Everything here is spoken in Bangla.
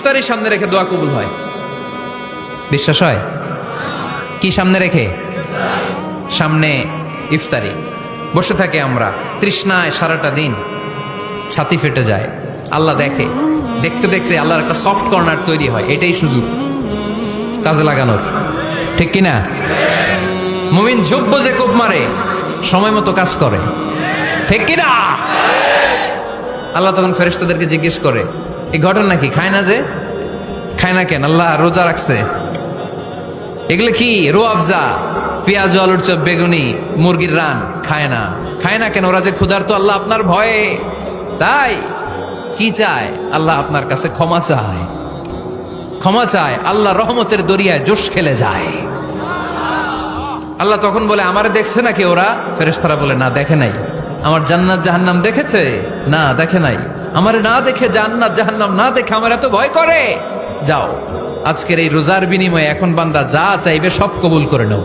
ইফতারি সামনে রেখে দোয়া কবুল হয়। বিশ্বাস হয়? কি সামনে রেখে? সামনে ইফতারি। বসে থাকে আমরা তৃষ্ণায় সারাটা দিন, ছাতি ফেটে যায়। আল্লাহ দেখে, দেখতে দেখতে আল্লাহর একটা সফট কর্নার তৈরি হয়। এটাই সুযোগ কাজে লাগানোর, ঠিক কিনা? মুমিন যোগ্য যে কোপ মারে, সময় মতো কাজ করে, ঠিক কিনা? আল্লাহ তখন ফেরেশতাদেরকে জিজ্ঞেস করে, এই ঘটনা কি? খায় না যে? খায় না কেন? আল্লাহ রোজা রাখছে। এগুলো কি? রোয়াবজা, পেঁয়াজ, আলুর চপ, বেগুনি, মুরগির রান খায় না। খায় না কেন? ওরা যে ক্ষুধার্ত, আল্লাহ আপনার ভয়ে। তাই কি চায়? আল্লাহ আপনার কাছে ক্ষমা চায়। ক্ষমা চায়, আল্লাহ রহমতের দরিয়ায় জোশ খেলে যায়। আল্লাহ তখন বলে, আমারে দেখছে নাকি ওরা? ফেরেশতারা বলে, না দেখে নাই। আমার জান্নাত জাহান্নাম দেখেছে? না দেখে নাই। আমারে না দেখে, জান্নাত জাহান্নাম না দেখে আমার এত ভয় করে। যাও, আজকের এই রোজার বিনিময়ে এখন বান্দা যা চাইবে সব কবুল করে নেব।